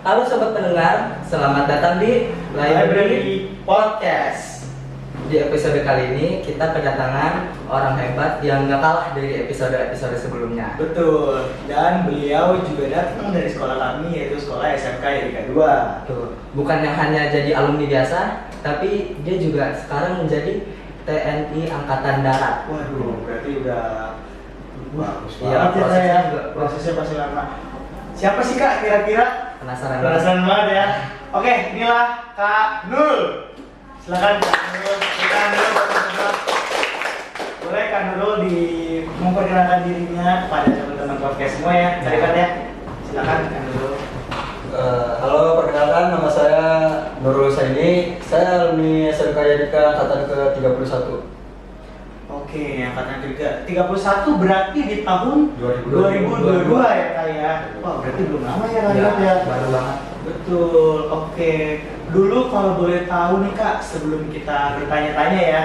Halo sobat pendengar, selamat datang di Library Podcast. Di episode kali ini kita kedatangan orang hebat yang gak kalah dari episode-episode sebelumnya. Betul, dan beliau juga datang dari sekolah kami, yaitu sekolah SMK Erika 2. Tuh, bukannya hanya jadi alumni biasa, tapi dia juga sekarang menjadi TNI Angkatan Darat. Waduh, berarti udah bagus Iya, banget prosesnya ya. juga Prosesnya pasti lama. Siapa sih Kak kira-kira? Penasaran Penasaran banget ya. Oke, inilah Kak Nurul. Silakan Kak Nurul. Silakan Nurul. Boleh Kak Nurul memperkenalkan dirinya kepada teman-teman podcast semua ya. Carikan ya. Silakan Kak Nurul. Halo, perkenalkan nama saya Nurul Saini. Saya alumni SMK Erika angkatan ke-31. Oke, angkatan juga 31 berarti di tahun 2022 ya Kak ya. Wah, berarti belum lama ya Kak ya. baru banget. Betul. Oke. Dulu kalau boleh tahu nih Kak, sebelum kita bertanya-tanya ya,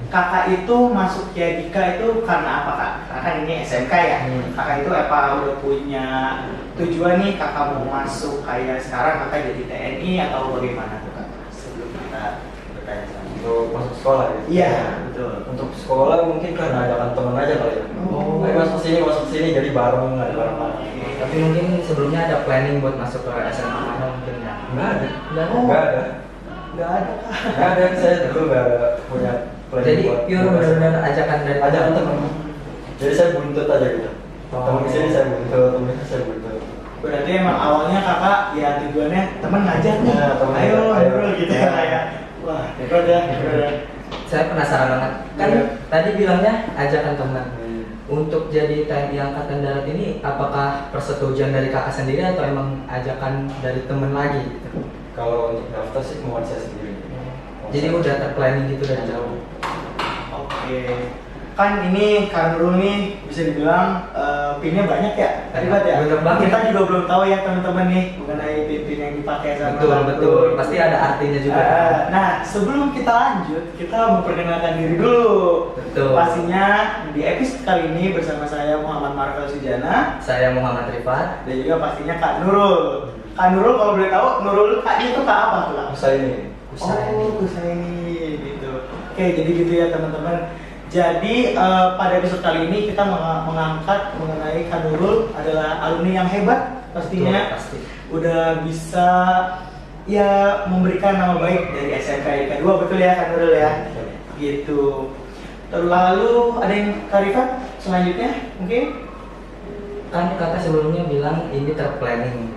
Kakak itu masuk Yadika itu karena apa Kak? Karena kan ini SMK ya. Kakak itu apa udah punya tujuan nih Kakak mau masuk kayak sekarang Kakak jadi TNI atau bagaimana tuh Kak? Sebelum kita bertanya sama. Untuk masuk sekolah ya? Iya, betul. Untuk sekolah mungkin karena ajakan teman aja kali ya. Oh. Ayo masuk sini jadi bareng, ada bareng. Tapi mungkin sebelumnya ada planning buat masuk ke SMA mana mungkin ya? Nggak ada. Nggak ada. Nggak ada. Nggak ada Kak. Nggak ada. Saya dulu nggak punya planning Jadi buat pure benar-benar ajakan dari ajakan teman. Jadi saya buntut aja gitu. Oh. Teman kesini saya buntut, teman kesini saya buntut. Berarti emang awalnya Kakak ya tujuannya teman ngajak nih. Nah, temen ayo ngajak, ayo. Nurul gitu ya Kak ya. Wah, hebat ya. Saya penasaran banget. Kan Iya. tadi bilangnya ajakan teman. Hmm. Untuk jadi TNI Angkatan Darat ini apakah persetujuan dari kakak sendiri atau emang ajakan dari temen lagi gitu? Kalau untuk daftar sih kemauan saya sendiri. Jadi udah terplanning gitu dari jauh. Oke. Kan ini Kak Nurul nih bisa dibilang pinnya banyak ya. Hebat ya. Bener banget. Kita juga belum tahu ya teman-teman nih mengenai pin-pin yang dipakai sama Betul, Kak betul. Nurul. Pasti ada artinya juga. Nah, sebelum kita lanjut, kita memperkenalkan diri dulu. Betul. Pastinya di episode kali ini bersama saya Muhammad Marvel Sujana Saya Muhammad Rifat. dan juga pastinya Kak Nurul. Kak Nurul kalau boleh tahu, Nurul Kak itu Kak apa tuh Kak? Saya ini. Kusaini gitu. Oke, jadi gitu ya teman-teman. Jadi pada episode kali ini kita mengangkat mengenai Kak Nurul adalah alumni yang hebat pastinya. Betul, pasti. Udah bisa ya memberikan nama baik dari SMK Erika 2, betul ya Kak Nurul ya? Gitu. Lalu ada yang Kak Rifat selanjutnya mungkin? Kan kakak sebelumnya bilang ini terplanning.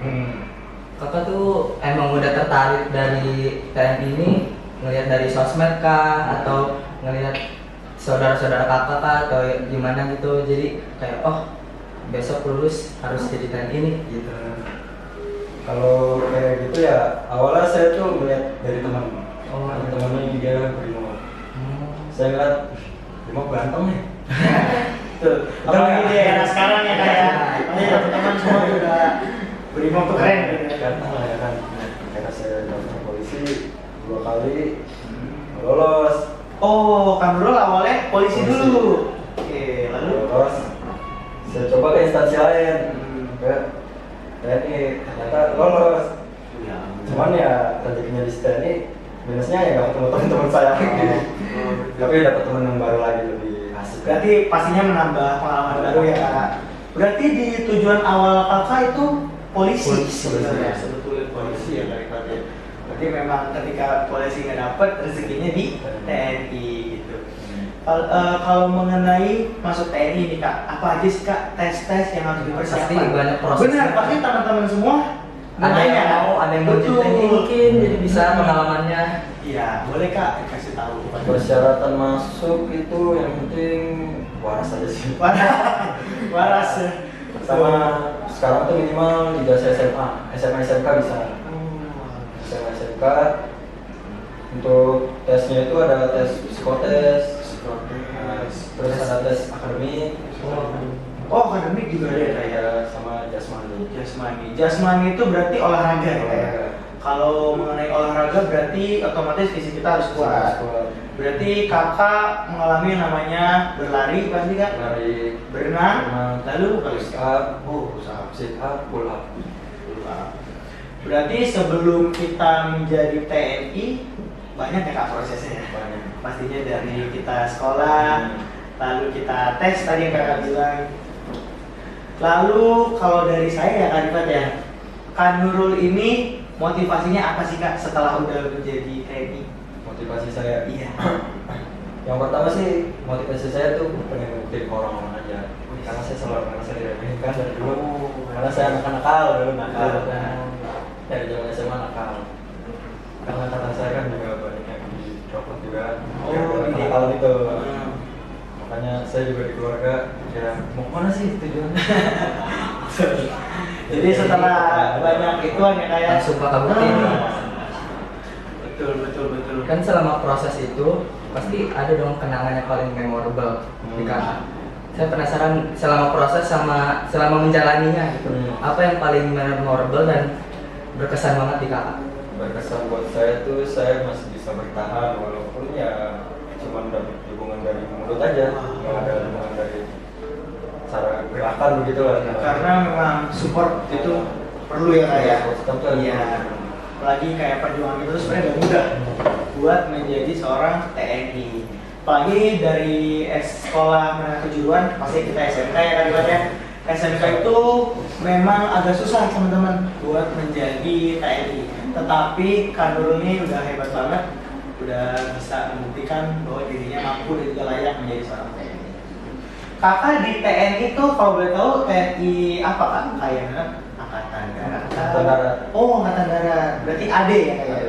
Kakak tuh emang udah tertarik dari TNI ini ngelihat dari sosmed kah atau ngelihat saudara-saudara kakak kah atau gimana gitu, jadi kayak oh besok lulus harus jadi TNI nih gitu. Kalau kayak gitu ya awalnya saya tuh melihat dari teman. Oh. Teman-teman dia Brimo. Saya ngeliat Brimo ganteng nih. Tuh, apalagi di era sekarang ya kayak teman-teman semua juga Brimo tuh keren gitu ya. Ganteng lah ya kan. Karena saya daftar polisi 2 kali lolos. Oh, Kak Nurul awalnya polisi Polisi. dulu. Oke, lalu Lolos. Saya coba ke instansi lain. Ke TNI ternyata lolos. Cuman ya rezekinya di TNI minusnya ya nggak ketemu teman-teman saya lagi. Tapi dapat teman yang baru lagi lebih asik. berarti pastinya menambah pengalaman baru ya Kak. Berarti di tujuan awal Kakak itu polisi Polisi, sebenarnya. polisi. Sebetulnya polisi ya Kak Rifat ya. Berarti memang ketika polisi nggak dapet rezekinya di TNI gitu. Kalau mengenai masuk TNI ini Kak, apa aja sih Kak tes-tes yang harus dipersiapkan? Pasti banyak prosesnya. Benar, pasti teman-teman semua Ada yang mau, ada yang mau jadi TNI mungkin, jadi bisa pengalamannya. Iya, boleh Kak kasih tahu. Persyaratan masuk itu yang penting waras aja sih. Waras ya. Sama sekarang tuh minimal ijazah SMA, SMK bisa. SMA SMK. Untuk tesnya itu ada tes psikotes, terus ada tes akademik. Oh, akademik juga ada ya Kak ya? Sama jasmani. Jasmani itu berarti olahraga ya? Olahraga. Kalau mengenai olahraga berarti otomatis fisik kita harus kuat. Berarti kakak mengalami yang namanya berlari pasti kan? Lari, Berenang, lalu push up, push up. sit up, pull up. Berarti sebelum kita menjadi TNI banyak ya kak prosesnya ya? Banyak. Pastinya dari kita sekolah, lalu kita tes tadi yang kakak bilang. Lalu kalau dari saya ya Kak Rifat ya, Kak Nurul ini motivasinya apa sih Kak setelah udah menjadi TNI? Motivasi saya, Iya. yang pertama sih motivasi saya tuh pengen ngebuktiin ke orang-orang aja. Karena saya selalu merasa diremehin kan dari dulu. Karena saya nakal dulu, nakal. Dari zaman SMA nakal. Karena kata saya kan juga banyak yang dicopot juga. Iya. Nakal itu. Makanya saya juga di keluarga ya mau mana sih tujuannya. Jadi setelah banyak ituan ya kayak Langsung Kakak buktiin. betul. Kan selama proses itu pasti ada dong kenangan yang paling memorable di kakak. Saya penasaran selama proses sama selama menjalaninya gitu. Apa yang paling memorable dan berkesan banget di kakak? Berkesan buat saya tuh saya masih bisa bertahan walaupun ya cuma dapat dukungan dari mulut aja, nggak ada dukungan dari cara gerakan begitu lah. Karena memang support itu perlu ya Kak ya. Iya. Iya. Apalagi kayak perjuangan itu sebenarnya gak mudah buat menjadi seorang TNI. Apalagi dari sekolah menengah kejuruan, pasti kita SMK ya kan ya. SMK itu memang agak susah teman-teman buat menjadi TNI. Tetapi Kak Nurul ini udah hebat banget, udah bisa membuktikan bahwa dirinya mampu dan juga layak menjadi seorang TNI. Kakak di TNI itu kalau boleh tahu TNI apa Kak? Kayak Angkatan Darat. Angkatan Darat. Oh, Angkatan Darat. Berarti AD ya kayak. AD.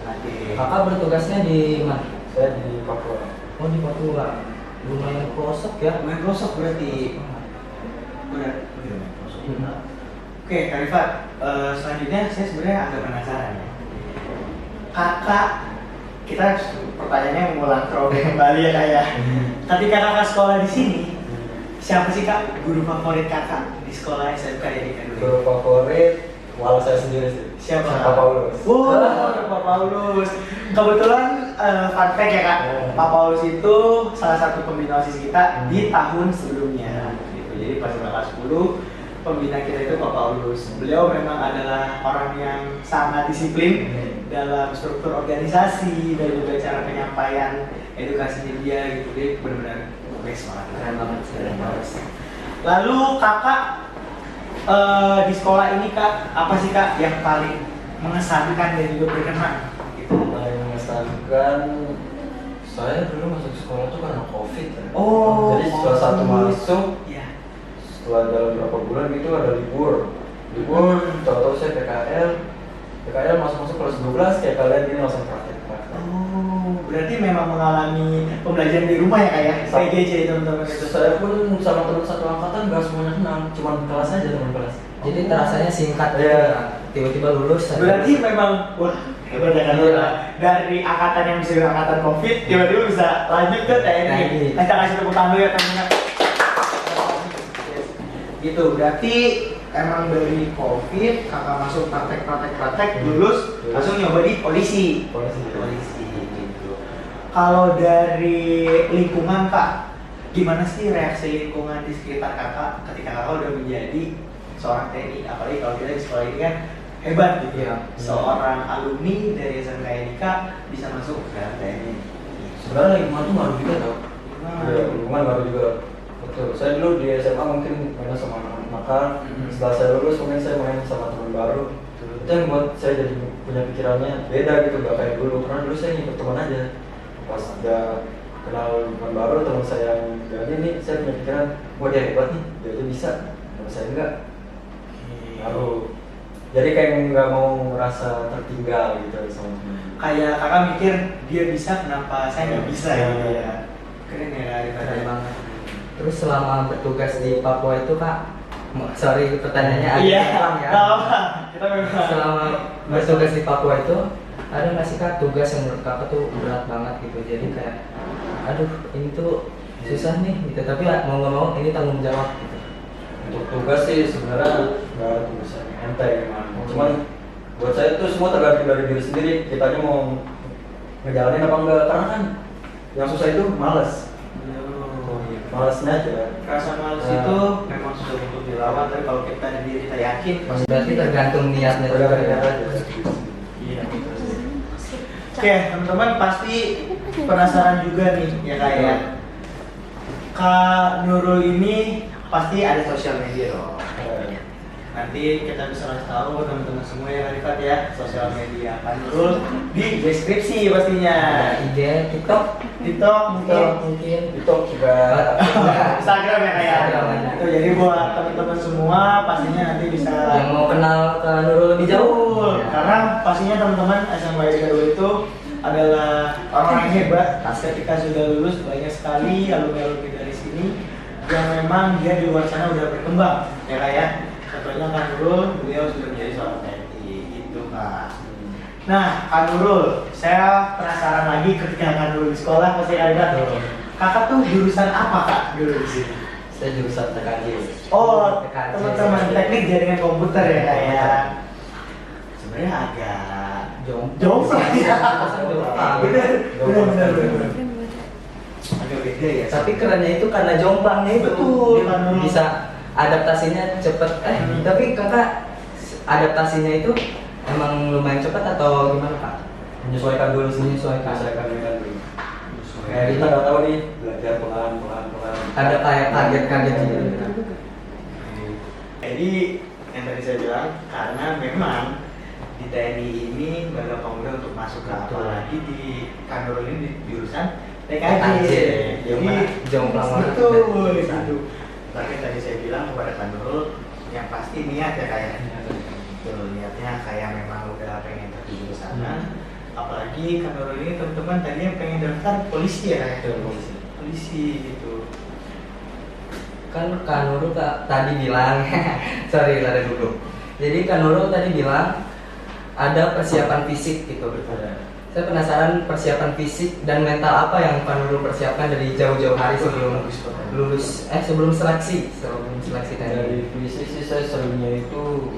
AD. Kakak bertugasnya di mana? Saya di Papua. Oh di Papua. Lumayan pelosok ya. Main pelosok berarti. Benar. Main pelosok. Oke, Kak Rifat. Selanjutnya saya sebenarnya agak penasaran ya. Kakak, kita pertanyaannya mengulang throwback kembali ya Kak ya. Ketika kakak sekolah di sini, siapa sih Kak guru favorit kakak di sekolah SMK ini kan? Guru favorit walau saya sendiri sih. Siapa? Pak Paulus. Pak Paulus. Kebetulan fun fact ya Kak, Pak Paulus itu salah satu pembina OSIS kita di tahun sebelumnya. Gitu. Jadi pas kelas 10 pembina kita itu Pak Paulus. Beliau memang adalah orang yang sangat disiplin dalam struktur organisasi dan juga cara penyampaian edukasinya dia gitu. Dia benar-benar best banget. Keren banget, keren banget. Lalu kakak di sekolah ini Kak, apa sih Kak yang paling mengesankan dan juga berkenan? Gitu. Paling mengesankan saya dulu masuk sekolah tuh karena COVID ya. Oh, jadi setelah satu masuk, Iya. setelah jalan berapa bulan gitu ada libur. Tahu-tahu saya PKL masuk kelas 12 kayak kalian gini langsung praktek. Oh, berarti memang mengalami pembelajaran di rumah ya Kak ya? PGJ teman-teman itu. Saya pun sama teman satu angkatan gak semuanya kenal, cuma kelas aja teman kelas. Jadi terasanya singkat Iya. ya. Tiba-tiba lulus. Berarti memang wah hebat ya kan dari angkatan yang bisa angkatan COVID tiba-tiba bisa lanjut ke TNI. Kita kasih tepuk tangan dulu ya teman-teman. Gitu, berarti emang dari COVID kakak masuk praktek lulus langsung nyoba di polisi gitu. Kalau dari lingkungan Kak, gimana sih reaksi lingkungan di sekitar kakak ketika kakak udah menjadi seorang TNI? Apalagi kalau kita di sekolah ini kan hebat gitu ya, seorang alumni dari SMK NIK bisa masuk ke TNI. Sebenarnya lingkungan tuh baru juga tau. Lingkungan baru juga. Betul. Saya dulu di SMA mungkin main sama anak-anak nakal. Setelah saya lulus mungkin saya main sama teman baru. Itu yang buat saya jadi punya pikirannya beda gitu, gak kayak dulu. Karena dulu saya ngikut teman aja. Pas udah kenal teman baru, teman saya yang jadi ini, saya punya pikiran, wah dia hebat nih, dia aja bisa, teman saya enggak. Baru. Jadi kayak nggak mau merasa tertinggal gitu sama teman. Kayak kakak mikir dia bisa, kenapa saya nggak bisa gitu ya. Keren ya Keren banget. Terus selama bertugas di Papua itu Kak, sorry pertanyaannya agak kurang ya. Kita memang Selama bertugas di Papua itu ada nggak sih Kak tugas yang menurut Kakak tuh berat banget gitu? Jadi kayak, aduh ini tuh susah nih gitu. Tapi mau nggak mau ini tanggung jawab gitu. Untuk tugas sih sebenarnya nggak ada tugas yang enteng gimana. Cuman buat saya itu semua tergantung dari diri sendiri. Kitanya mau ngejalanin apa enggak. Karena kan yang susah itu malas. Malasnya aja. rasa malas itu memang sudah untuk lawan, tapi kalau kita diri kita yakin pasti. Berarti tergantung niatnya juga Tergantung ya. niat aja. Iya betul. Oke teman-teman pasti penasaran juga nih ya kayak Kak Nurul ini pasti ada sosial media dong. Nanti kita bisa kasih tahu teman-teman semua yang dekat ya sosial media Kak Nurul di deskripsi pastinya. IG, TikTok, TikTok mungkin. TikTok juga. Instagram ya kayak Instagram ada. itu. Jadi buat teman-teman semua pastinya nanti bisa Yang mau kenal Kak Nurul lebih jauh. betul. Karena pastinya teman-teman SMA Dulu itu adalah orang yang hebat. Ketika sudah lulus banyak sekali alumni-alumni dari sini yang memang dia di luar sana udah berkembang ya kak ya. Contohnya Kak Nurul, beliau sudah menjadi seorang TNI gitu kak. Nah Kak Nurul, saya penasaran lagi ketika Kak Nurul di sekolah pasti ada kakak tuh jurusan apa kak dulu di sini? Saya jurusan TKJ. Oh, TKJ. teman-teman teknik jaringan komputer ya kayak. Sebenarnya agak jomplang ya. Bener. Agak beda ya. Tapi kerennya itu karena jomplangnya itu. Betul. Dia bisa adaptasinya cepet. Tapi kakak adaptasinya itu emang lumayan cepet atau gimana kak? Menyesuaikan dulu sih. Menyesuaikan. Dulu. Kayak kita nggak tahu nih belajar pelan. Ada kayak kaget-kaget gitu. Jadi yang tadi saya bilang karena memang di TNI ini nggak gampang mudah untuk masuk ke apalagi di Kak Nurul ini di jurusan TKJ. Yang mana jomplang banget. Betul gitu. Tapi tadi saya bilang kepada Kak Nurul yang pasti niat ya kayak. Betul niatnya kayak memang udah pengen terjun di sana. Apalagi Kak Nurul ini teman-teman tadinya pengen daftar polisi ya kayak. Polisi gitu. Kan Kak Nurul tadi bilang, sorry ada dulu. Jadi Kak Nurul tadi bilang ada persiapan fisik gitu. Saya penasaran persiapan fisik dan mental apa yang Kak Nurul persiapkan dari jauh-jauh hari sebelum lulus, sebelum seleksi tadi. Dari fisik sih saya seringnya itu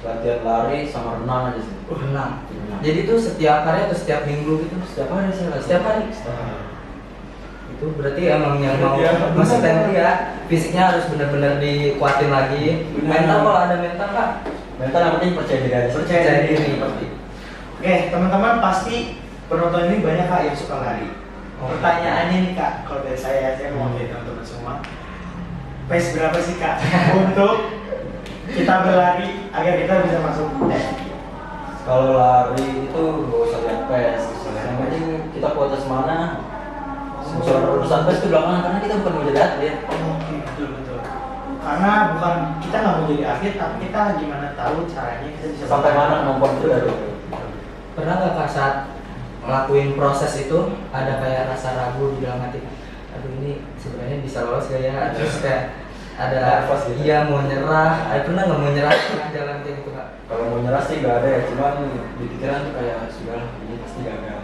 latihan lari sama renang aja sih. Renang. Jadi itu setiap hari atau setiap minggu gitu? Setiap hari saya latihan. Setiap hari. Itu berarti emang yang mau Ya, masuk benar. TNI ya, fisiknya harus benar-benar dikuatin lagi. Benar. Mental kalau ada mental kak, Mental yang penting percaya diri aja. Percaya diri. Oke, teman-teman pasti penonton ini banyak kak yang suka lari. Pertanyaannya nih kak, kalau dari saya mau ke teman-teman semua, pace berapa sih kak untuk kita berlari agar kita bisa masuk TNI? Kalau lari itu gak usah lihat PES. Yang penting kita kuat mana. Soal urusan PES itu belakangan karena kita bukan mau jadi atlet. Oke, betul. Karena bukan kita nggak mau jadi atlet, tapi kita gimana tahu caranya kita bisa Sampai mana kemampuan kita gitu. pernah nggak kak saat ngelakuin proses itu ada kayak rasa ragu di dalam hati, aduh ini sebenarnya bisa lolos gak ya? Terus kayak ada Nervous gitu. iya mau nyerah, pernah nggak mau nyerah tengah jalan kayak gitu kak? Kalau mau nyerah sih gak ada ya, cuman di pikiran tuh kayak sudah ini pasti gagal.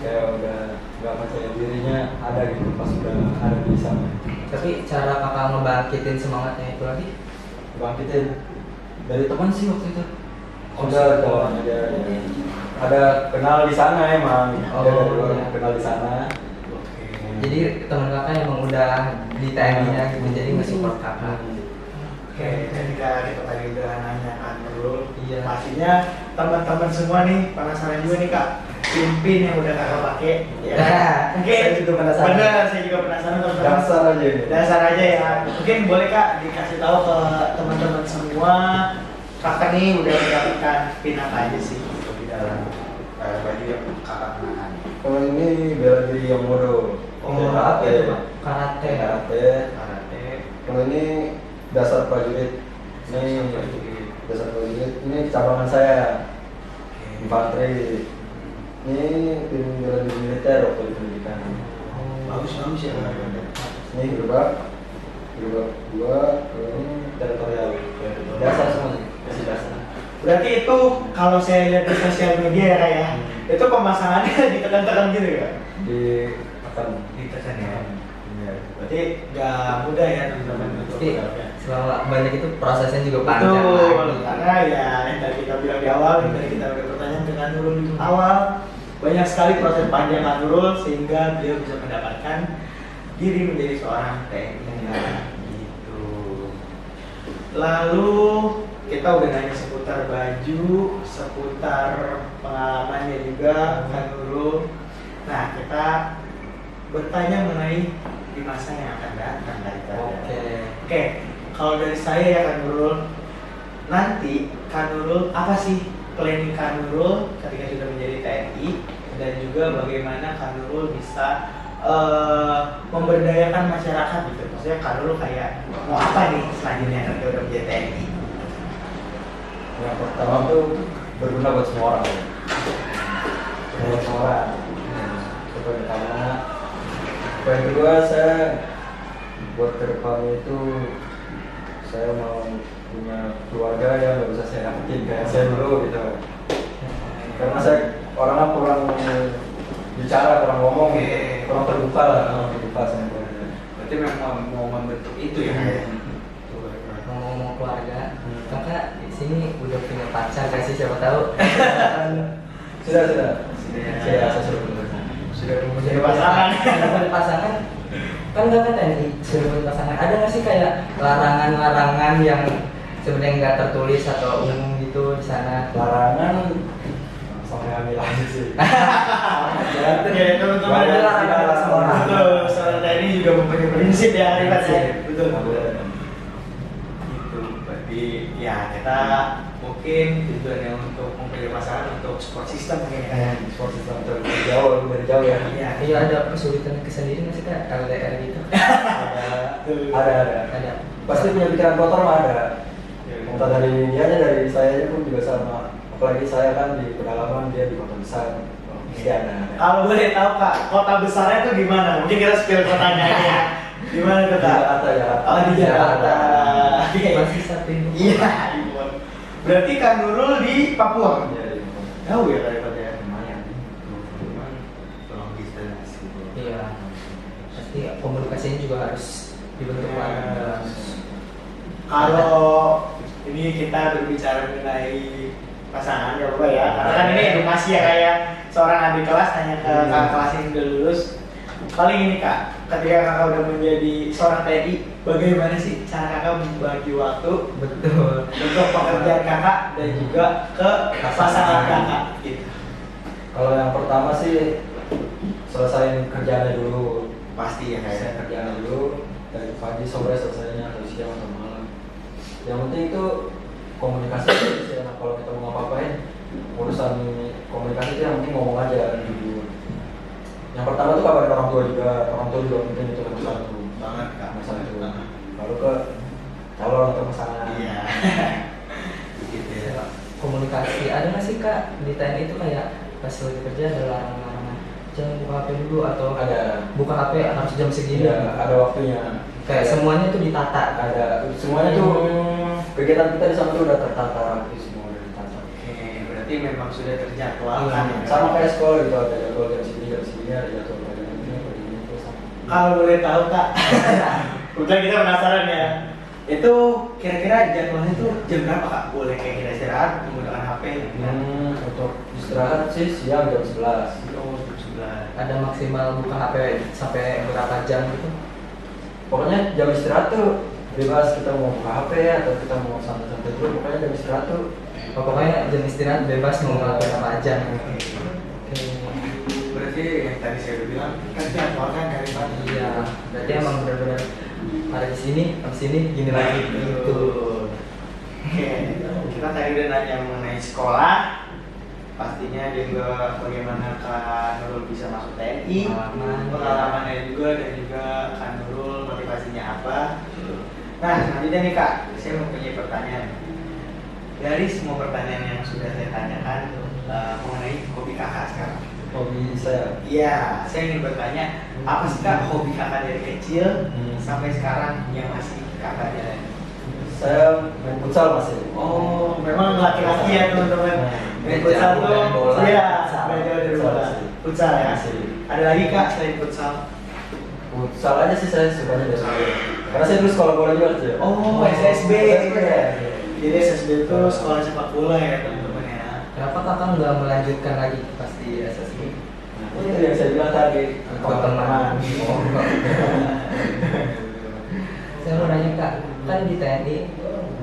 Kayak udah gak percaya dirinya ada gitu pas udah ada di sana. Tapi cara kakak ngebangkitin semangatnya itu lagi? Bangkitin dari teman sih waktu itu. Oh, Udah sih. teman aja. Ada kenal di sana emang. Oh, Ada dari luar iya. kenal di sana. Jadi teman kakak emang udah di TNI-nya gitu, jadi nge-support kakak. Oke, ketika kita tadi udah nanya kan dulu, Iya. pastinya teman-teman semua nih penasaran juga nih kak, pin yang udah kakak pakai. Ya. Mungkin Saya juga penasaran. Bener, saya juga penasaran teman-teman. Dasar aja ini. Dasar aja ya. Mungkin boleh kak dikasih tahu ke teman-teman semua, kakak nih udah mendapatkan pin apa aja sih untuk di dalam baju yang kakak kenakan. Kalau ini bela diri yang bodoh. apa itu, Pak? Karate. Karate. Karate. Kalau ini dasar prajurit. Ini dasar prajurit. Ini cabangan saya. Infanteri. Ini tim bela diri militer waktu di pendidikan. Bagus ya. Ini gerobak dua. Kalau ini teritorial. Dasar semua sih. Kasih dasar. Berarti itu kalau saya lihat di sosial media ya kak ya, itu pemasangannya ditekan-tekan gitu ya? Akan Ditekan ya. Iya. Berarti nggak mudah ya teman-teman untuk Pasti bergeraknya. selama banyak itu prosesnya juga panjang Betul, lagi. karena ya yang tadi kita bilang di awal, yang tadi kita udah pertanyaan dengan Nurul di awal, banyak sekali proses panjang Kak Nurul sehingga beliau bisa mendapatkan diri menjadi seorang TNI gitu. Lalu kita udah nanya seputar baju, seputar pengalamannya juga Kak Nurul. Nah, kita bertanya mengenai di masa yang akan datang dari Oke, kalau dari saya ya Kak Nurul, nanti Kak Nurul apa sih planning Kak Nurul ketika sudah menjadi TNI dan juga bagaimana Kak Nurul bisa memberdayakan masyarakat gitu. Maksudnya Kak Nurul kayak mau apa nih selanjutnya ketika udah menjadi TNI? Yang pertama tuh berguna buat semua orang. Buat semua orang. Itu yang pertama. Yang kedua, saya buat kedepannya itu saya mau punya keluarga yang nggak bisa saya dapetin kayak saya dulu gitu. Karena saya orangnya kurang bicara, kurang ngomong, kurang terbuka lah, kurang terbuka saya. Berarti memang mau membentuk itu ya? Ngomong keluarga, kakak di sini udah punya pacar gak sih, siapa tahu? Sudah. Saya sudah sudah punya pasangan. Sudah punya pasangan, kan kakak TNI sudah punya pasangan. Ada nggak sih kayak larangan-larangan yang sebenarnya nggak tertulis atau umum gitu di sana? Larangan sampai hamil aja sih. Ya teman-teman, betul. Soal TNI juga mempunyai prinsip ya, betul. Berarti ya kita mungkin tujuannya untuk mempunyai pasangan untuk support system mungkin ya. Sport system dari jauh ya. Iya, ada kesulitan kesendiri nggak sih kak LDR gitu? Ada. Pasti punya pikiran kotor mah ada. Entah dari dianya, dari saya pun juga sama. Apalagi saya kan di pedalaman, dia di kota besar. Pasti ada. Kalau boleh tahu kak, kota besarnya itu gimana? Mungkin kita spill kotanya ya. Gimana tuh kak? Jakarta. Oh di Jakarta. Masih satu ini. Iya. Berarti Kak Nurul di Papua. Iya. Jauh ya daripada ya. Lumayan. Iya. Pasti komunikasinya juga harus dibentuk lagi. Kalau ini kita berbicara mengenai pasangan ya Bapak ya. Karena kan ini edukasi ya kayak seorang adik kelas tanya ke kakak kelas yang udah lulus. Paling ini kak, ketika kakak udah menjadi seorang TNI, bagaimana sih cara kakak membagi waktu Betul. untuk pekerjaan kakak dan juga ke pasangan kakak gitu? Kalau yang pertama sih selesaiin kerjaannya dulu. Pasti ya Saya kerjaannya dulu dari pagi sore selesainya atau siang atau malam. Yang penting itu komunikasi sih. Nah, kalau kita mau ngapain urusan komunikasi itu yang penting ngomong aja jujur. Yang pertama tuh kabarin orang tua juga mungkin itu nomor satu banget kak. nomor satu. Lalu ke calon atau pasangan. Iya. Gitu ya. Komunikasi ada nggak sih kak di TNI itu kayak pas lagi kerja ada larangan jangan buka HP dulu atau Ada. buka HP harus jam segini? Iya, ada waktunya. Kayak semuanya tuh ditata. Ada semuanya tuh kegiatan kita di sana tuh udah tertata rapi, semua udah ditata. Oke, berarti memang sudah terjadwalkan ya. Sama kayak sekolah gitu, ada jadwal jam segini ada jadwal begini terus sama. Kalau boleh tahu kak, udah kita penasaran ya. Itu kira-kira jadwalnya tuh jam berapa kak? Boleh kayak kita istirahat menggunakan HP? Untuk istirahat sih siang jam 11. Oh, jam 11. Ada maksimal buka HP sampai berapa jam gitu? Pokoknya jam istirahat tuh bebas, kita mau buka HP atau kita mau santai-santai dulu, pokoknya jam istirahat tuh Pokoknya jam istirahat bebas mau ngelakuin apa aja. Berarti yang tadi saya udah bilang kan jadwalkan dari pagi. Iya, berarti emang benar-benar ada di sini, habis ini gini lagi gitu. Oke, kita tadi udah nanya mengenai sekolah, pastinya juga bagaimana Kak Nurul bisa masuk TNI, pengalamannya juga dan juga Kak Nurul motivasinya apa. Nah, selanjutnya nih Kak, saya mempunyai pertanyaan. Dari semua pertanyaan yang sudah saya tanyakan mengenai hobi kakak sekarang. hobi saya. Iya, saya ingin bertanya, apa sih Kak hobi kakak dari kecil sampai sekarang yang masih kakak jalani? Saya main futsal masih. Oh, memang laki-laki ya teman-teman. Main futsal tuh, iya, nggak jauh dari bola. Futsal ya. Ada lagi Kak selain futsal? Futsal aja sih saya sukanya dari dulu. Karena saya dulu sekolah bola juga sih. Oh, SSB. SSB ya. Jadi SSB itu sekolah sepak bola ya teman-teman ya. Kenapa kakak nggak melanjutkan lagi pasti SSB? Nah, itu yang saya bilang tadi. Teman-teman. Saya mau nanya kak, kan di TNI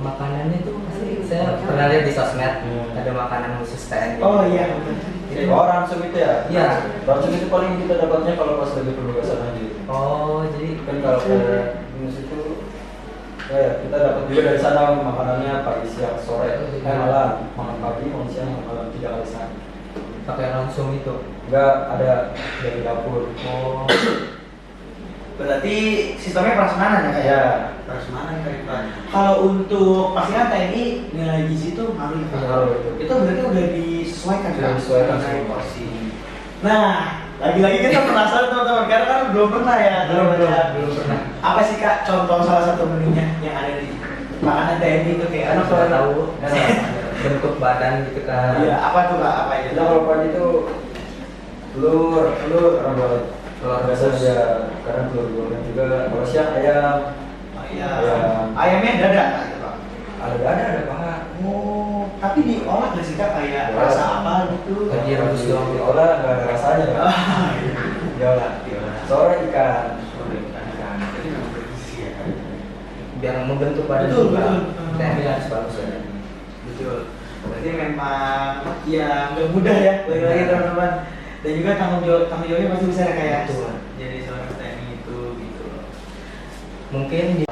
makanannya tuh pasti saya pernah lihat di sosmed ada makanan khusus TNI. Oh iya betul. Oh, ransum itu ya? Iya. Ransum itu paling kita dapatnya kalau pas lagi penugasan aja. Oh, jadi Kan kalau ke minus itu ya kita dapat juga dari sana makanannya pagi, siang, sore, malam, makan pagi, makan siang, makan malam 3 kali sehari. pakai langsung itu. Enggak ada dari dapur. Oh, Berarti sistemnya prasmanan ya kayak? Ya. Prasmanan kayak Pak. Kalau untuk pasti kan TNI nilai gizi itu ngaruh ya, Pak? Ngaruh, itu. Itu berarti udah disesuaikan Sudah Pak? disesuaikan Nilai semua. porsi. Nah, lagi-lagi kita penasaran teman-teman karena kan belum pernah ya. belum ya. pernah. Apa sih Kak contoh salah satu menunya yang ada di makanan TNI itu kayak Karena apa? kalau tahu bentuk badan gitu kan. Iya, apa tuh Kak? Apa aja? Kita kalau pagi itu telur karena buat Telur biasanya rebus. ya karena telur goreng juga. Kalau siang ayam, Oh, iya. Ayam. Ayamnya dada Kak, gitu, Pak. ada paha. Oh, tapi diolah nggak sih Kak kayak Diolah. rasa apa gitu? Kayak direbus doang. Diolah nggak ada rasanya kan? Ah, iya. Diolah. Sore ikan. Jadi memang bergizi ya Kak. Biar membentuk badan Betul, juga. betul. TNI harus bagus ya. Betul. Berarti memang ya nggak mudah ya balik lagi teman-teman. Dan juga tanggung jawabnya pasti besar ya kayak Betul. jadi seorang TNI itu gitu loh. Mungkin di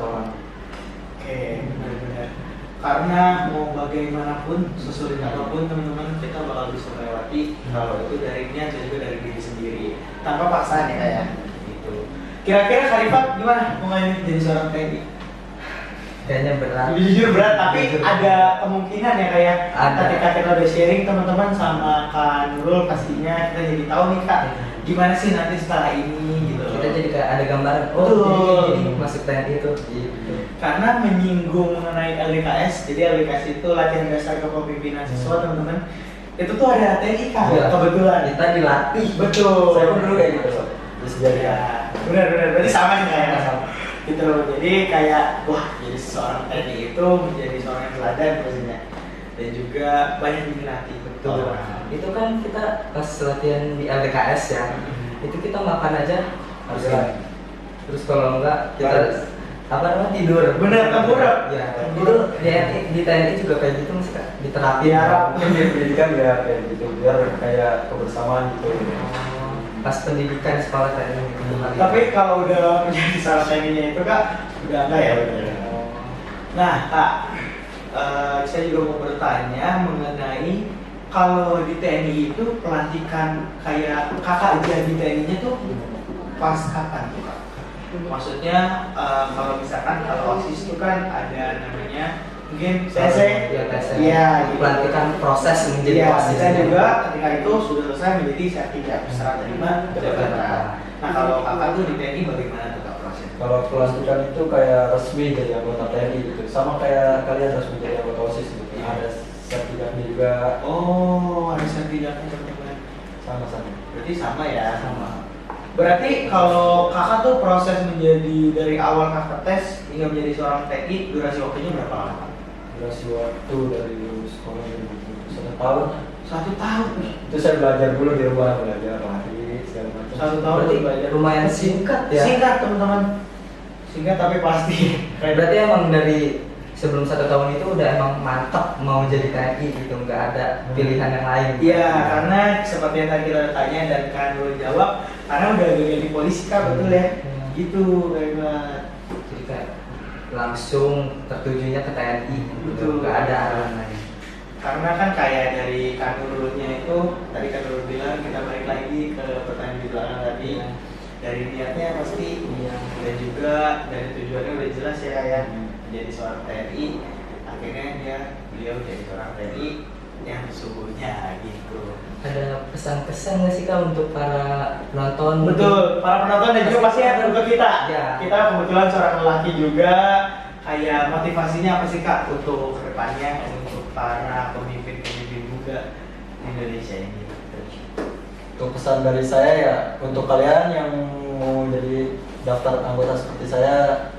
Oke, benar-benar. Karena mau bagaimanapun, sesulit apapun teman-teman kita bakal bisa melewati kalau itu dari niat dan juga dari diri sendiri tanpa paksaan ya kayak gitu. Kira-kira Khalifat gimana mau jadi seorang TNI? kayaknya berat. Jujur berat, tapi Jujur. ada kemungkinan ya kayak Ada. ketika kita udah sharing teman-teman sama Kak Nurul pastinya kita jadi tahu nih Kak gimana sih nanti setelah ini gitu. Kita jadi kayak ada gambaran. Oh, Betul. ini masuk TNI itu. Gitu. Karena menyinggung mengenai LDKS, jadi LDKS itu latihan dasar kepemimpinan siswa teman-teman. Itu tuh ada TNI Kak, Iya. kebetulan. Kita dilatih. Betul. Saya pun dulu kayak gitu loh. Bisa jadi Ya, benar-benar. Berarti sama nih kayak. Sama. Gitu. Jadi kayak wah jadi seorang TNI itu menjadi seorang yang teladan pastinya. Dan juga banyak diminati. Betul. Itu kan kita pas latihan di LDKS ya. Itu kita makan aja harus Iya. Terus kalau enggak kita Bagus. apa namanya tidur. Bener, tengkurap. Ya. Tengkurap. Itu di TNI juga kayak gitu mesti Kak, diterapin. Iya. Mungkin pendidikan biar kayak gitu, biar kayak kebersamaan gitu. Oh, pas pendidikan sekolah TNI gitu kali. Tapi kalau udah menjadi salah TNI-nya itu Kak, udah enggak ya? Oh. Nah, Kak, saya juga mau bertanya mengenai kalau di TNI itu pelantikan kayak kakak jadi TNI-nya tuh pas kapan tuh Kak? Maksudnya kalau misalkan kalau OSIS itu kan ada namanya mungkin TC, Ya, TC. iya, gitu. Pelantikan proses menjadi Iya, OSIS. kita juga ketika itu sudah selesai menjadi sertifikat serah terima jabatan. Nah, kalau kakak tuh di TNI bagaimana tuh Kak prosesnya? Kalau pelantikan itu kayak resmi jadi anggota TNI gitu, sama kayak kalian resmi jadi anggota OSIS gitu. Ada sertifikatnya juga, Oh, ada sertifikatnya teman-teman. sama-sama. Berarti sama ya? Sama. Berarti kalau kakak tuh proses menjadi dari awal kakak tes hingga menjadi seorang TNI, durasi waktunya berapa lama? Durasi waktu dari lulus sekolah gitu, 1 tahun. 1 tahun. Itu saya belajar dulu di rumah, belajar lari segala macam. 1 tahun Berarti belajar. lumayan singkat ya. Singkat teman-teman. Singkat tapi pasti. Berarti emang dari sebelum 1 tahun itu udah emang mantap mau jadi TNI gitu, nggak ada pilihan yang lain. Iya, karena seperti yang tadi kita tanya dan kan dulu jawab, karena udah jadi polisi Kak, betul ya? Hmm. Gitu, hebat. Jadi kayak langsung tertujunya ke TNI. Betul. Nggak ada arahan lain. Karena kan kayak dari kanurulnya itu, tadi kanurul bilang kita balik lagi ke pertanyaan di belakang tadi. Dari niatnya pasti, Iya. dan juga dari tujuannya udah jelas ya kayak menjadi seorang TNI. Akhirnya beliau jadi seorang TNI yang sesungguhnya gitu. Ada pesan-pesan nggak sih Kak untuk para penonton? Betul, para penonton dan juga pasti yang untuk kita. Ya. Kita kebetulan seorang lelaki juga. Kayak motivasinya apa sih Kak untuk kedepannya untuk para pemimpin-pemimpin muda di Indonesia ini? Untuk pesan dari saya ya, untuk kalian yang mau jadi daftar anggota seperti saya,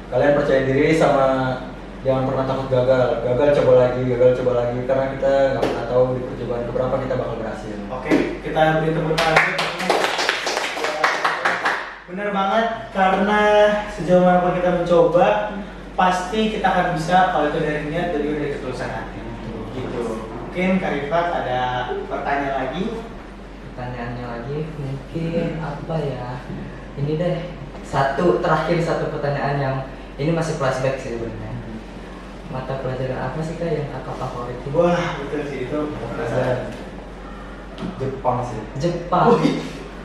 kalian percaya diri sama jangan pernah takut gagal. Gagal coba lagi karena kita nggak pernah tahu di percobaan keberapa kita bakal berhasil. Oke, kita beri tepuk tangan. Bener banget, karena sejauh manapun kita mencoba, pasti kita akan bisa kalau itu dari niat dan juga dari ketulusan hati. Gitu. Mungkin Kak Rifat ada pertanyaan lagi? Pertanyaannya lagi mungkin apa ya? Ini deh satu pertanyaan yang ini masih flashback sih sebenarnya. Mata pelajaran apa sih Kak yang Kakak favorit? Wah, betul sih itu. Jepang sih. Jepang.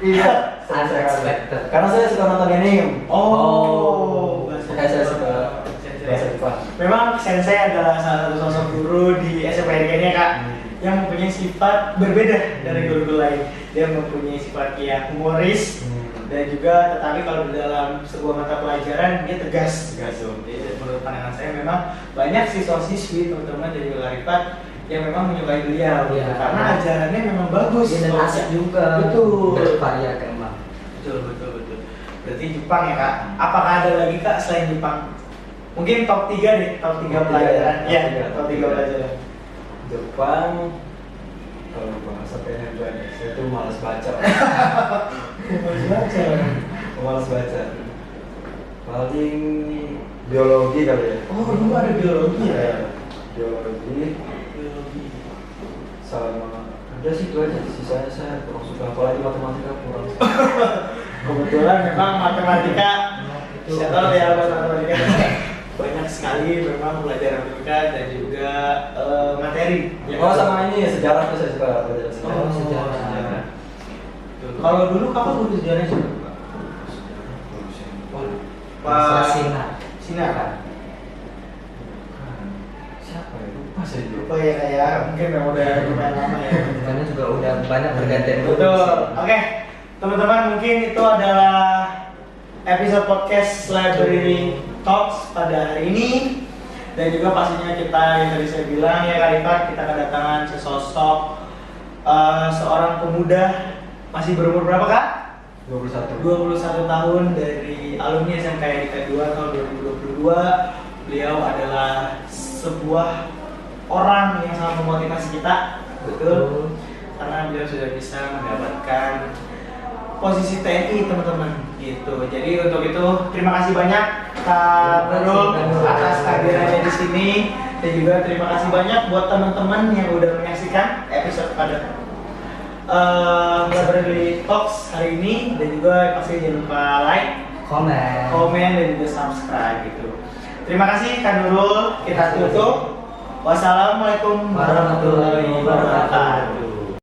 Iya. Unexpected. Karena saya suka nonton anime. Oh, Makanya saya suka bahasa Jepang. Memang sensei adalah salah satu sosok guru di SMP-nya Kak, yang mempunyai sifat berbeda dari guru-guru lain. Dia mempunyai sifat yang humoris dan juga tetapi kalau di dalam sebuah mata pelajaran dia tegas. Jadi menurut pandangan saya memang banyak siswa-siswi teman-teman dari Rifat yang memang menyukai beliau Iya. karena ajarannya memang bagus. Iya, dan asik juga. Betul. Bervariakan Bang. Betul. Berarti Jepang ya Kak. Apakah ada lagi Kak selain Jepang? Mungkin top 3 deh, top 3 pelajaran. Iya, top 3 pelajaran. Jepang, kalau bahasa pengen banyak, saya tuh malas baca. Malas baca. Paling biologi kali ya. Oh, dulu ada biologi ya? Iya, biologi Biologi. sama udah sih itu aja. Sisanya saya kurang suka, apalagi matematika kurang suka. Kebetulan memang matematika, Itu saya tahu ya matematika. Banyak sekali memang pelajaran matematika dan juga materi. Oh sama ini sejarah tuh saya suka belajar sejarah. Oh, sejarah. Kalau dulu kapan guru sejarah sih? Pak Sinar. Siapa ya? Lupa saya juga. Lupa ya kayak mungkin memang udah lumayan lama ya. Karena juga udah banyak pergantian guru Betul. sih. Oke, teman-teman mungkin itu adalah episode podcast Library Talks pada hari ini. Dan juga pastinya kita yang tadi saya bilang ya Kak Rifat, kita kedatangan sesosok seorang pemuda masih berumur berapa Kak? 21. 21 tahun dari alumni SMK Yadika 2 tahun 2022. Beliau adalah sebuah orang yang sangat memotivasi kita. Betul. Karena beliau sudah bisa mendapatkan posisi TNI teman-teman gitu. Jadi untuk itu terima kasih banyak Kak Nurul atas kehadirannya di sini dan juga terima kasih banyak buat teman-teman yang udah menyaksikan episode pada Library Talks hari ini dan juga pasti jangan lupa like, komen dan juga subscribe gitu. Terima kasih Kak Nurul. Kita tutup. Wassalamualaikum warahmatullahi wabarakatuh.